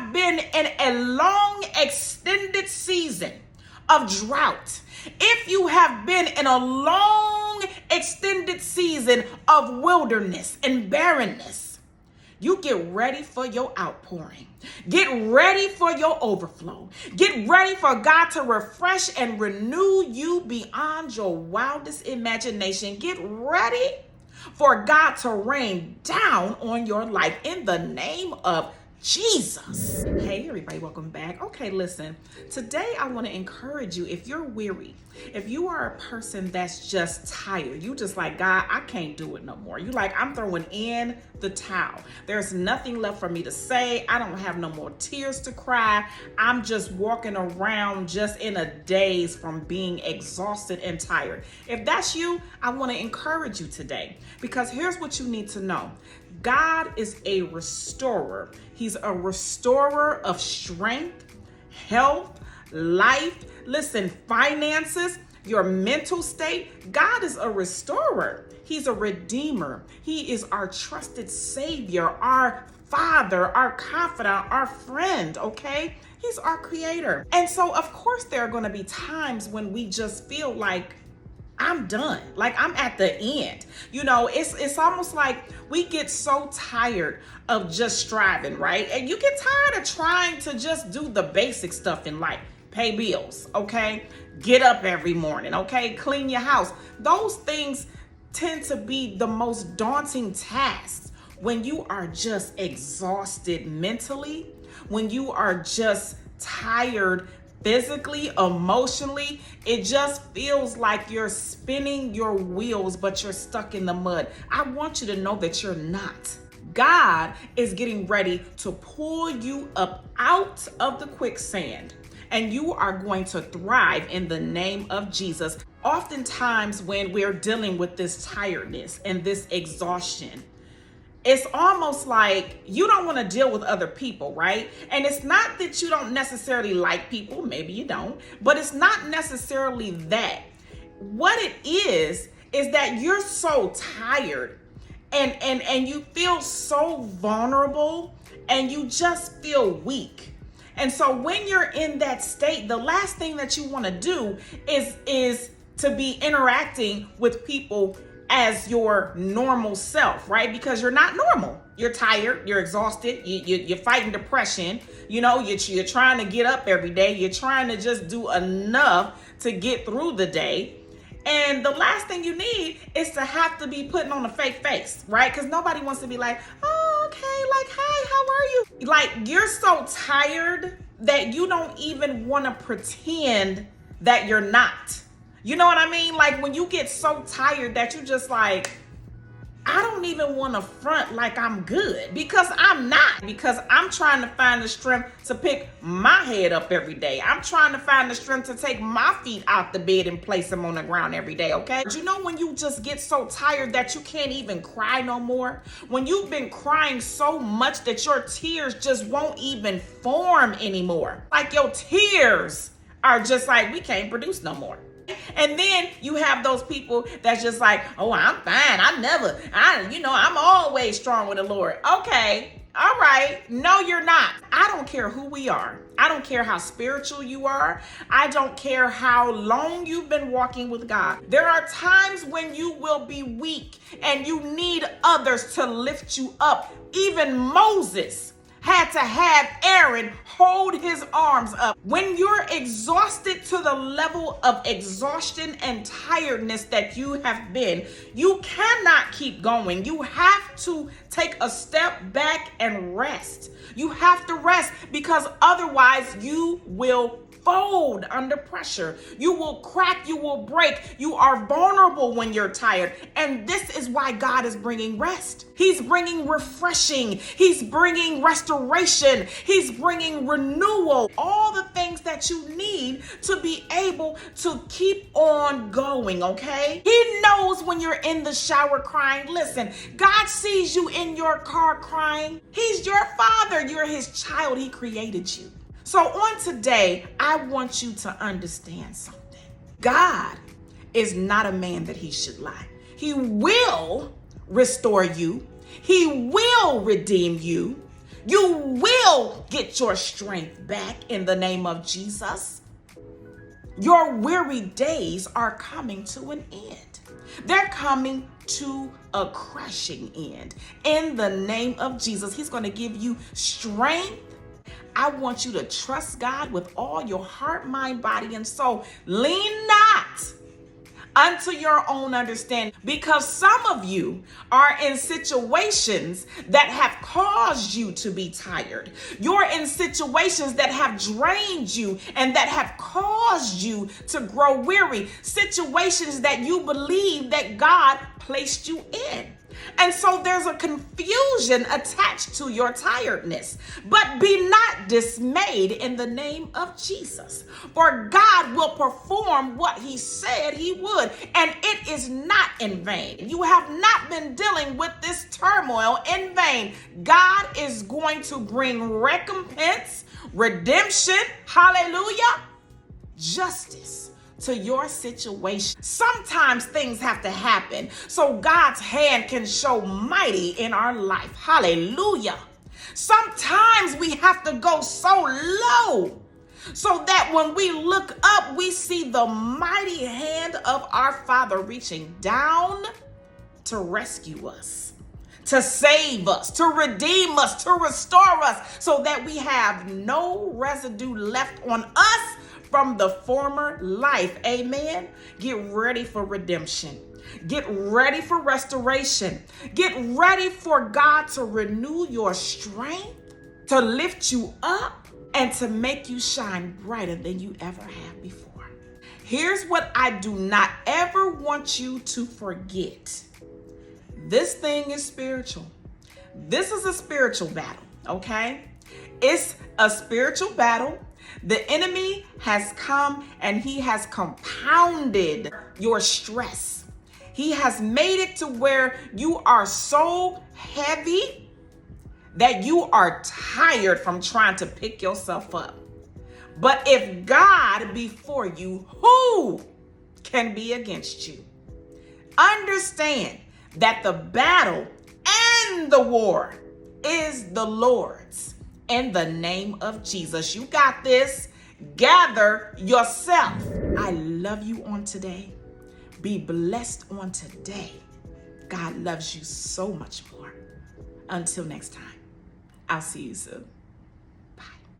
have been in a long, extended season of drought, if you have been in a long, extended season of wilderness and barrenness, you get ready for your outpouring. Get ready for your overflow. Get ready for God to refresh and renew you beyond your wildest imagination. Get ready for God to rain down on your life in the name of Jesus. Hey everybody, welcome back. Okay, listen, today I want to encourage you. If you're weary, if you are a person that's just tired, you just like, God, I can't do it no more. You like, I'm throwing in the towel. There's nothing left for me to say. I don't have no more tears to cry. I'm just walking around just in a daze from being exhausted and tired. If that's you, I want to encourage you today, because here's what you need to know. God is a restorer. He's a restorer of strength, health, life, listen, finances, your mental state. God is a restorer. He's a redeemer. He is our trusted Savior, our Father, our confidant, our friend, okay? He's our creator. And so, of course, there are going to be times when we just feel like, I'm done. Like I'm at the end. You know, it's almost like we get so tired of just striving, right? And you get tired of trying to just do the basic stuff in life. Pay bills, okay? Get up every morning, okay? Clean your house. Those things tend to be the most daunting tasks when you are just exhausted mentally, when you are just tired physically, emotionally. It just feels like you're spinning your wheels, but you're stuck in the mud. I want you to know that you're not. God is getting ready to pull you up out of the quicksand, and you are going to thrive in the name of Jesus. Oftentimes when we're dealing with this tiredness and this exhaustion, it's almost like you don't want to deal with other people, right? And it's not that you don't necessarily like people, maybe you don't, but it's not necessarily that. What it is that you're so tired and you feel so vulnerable and you just feel weak. And so when you're in that state, the last thing that you want to do is to be interacting with people as your normal self, right? Because you're not normal. You're tired, you're exhausted, you're fighting depression, you know, you're trying to get up every day, you're trying to just do enough to get through the day. And the last thing you need is to have to be putting on a fake face, right? Because nobody wants to be like, oh, okay, like, hi, how are you? Like, you're so tired that you don't even want to pretend that you're not. You know what I mean? Like when you get so tired that you just like, I don't even want to front like I'm good, because I'm not, because I'm trying to find the strength to pick my head up every day. I'm trying to find the strength to take my feet out the bed and place them on the ground every day, okay? But you know when you just get so tired that you can't even cry no more? When you've been crying so much that your tears just won't even form anymore. Like your tears are just like, we can't produce no more. And then you have those people that's just like, oh, I'm fine. I'm always strong with the Lord. Okay. All right. No, you're not. I don't care who we are. I don't care how spiritual you are. I don't care how long you've been walking with God. There are times when you will be weak and you need others to lift you up. Even Moses had to have Aaron hold his arms up. When you're exhausted to the level of exhaustion and tiredness that you have been, you cannot keep going. You have to take a step back and rest. You have to rest, because otherwise you will fold under pressure. You will crack, you will break. You are vulnerable when you're tired. And this is why God is bringing rest. He's bringing refreshing. He's bringing restoration. He's bringing renewal. All the things that you need to be able to keep on going, okay? He knows when you're in the shower crying. Listen, God sees you in your car crying. He's your father. You're his child. He created you. So on today, I want you to understand something. God is not a man that he should lie. He will restore you. He will redeem you. You will will get your strength back in the name of Jesus. Your weary days are coming to an end. They're coming to a crashing end. In the name of Jesus, he's going to give you strength. I want you to trust God with all your heart, mind, body, and soul. Lean not unto your own understanding, because some of you are in situations that have caused you to be tired. You're in situations that have drained you and that have caused you to grow weary. Situations that you believe that God placed you in. And so there's a confusion attached to your tiredness. But be not dismayed in the name of Jesus. For God will perform what he said he would. And it is not in vain. You have not been dealing with this turmoil in vain. God is going to bring recompense, redemption, hallelujah, justice to your situation. Sometimes things have to happen so God's hand can show mighty in our life. Hallelujah. Sometimes we have to go so low so that when we look up, we see the mighty hand of our Father reaching down to rescue us, to save us, to redeem us, to restore us, so that we have no residue left on us from the former life. Amen. Get ready for redemption. Get ready for restoration. Get ready for God to renew your strength, to lift you up, and to make you shine brighter than you ever have before. Here's what I do not ever want you to forget. This thing is spiritual. This is a spiritual battle, okay? It's a spiritual battle. The enemy has come and he has compounded your stress. He has made it to where you are so heavy that you are tired from trying to pick yourself up. But if God be for you, who can be against you? Understand that the battle and the war is the Lord's. In the name of Jesus, you got this. Gather yourself. I love you on today. Be blessed on today. God loves you so much more. Until next time, I'll see you soon.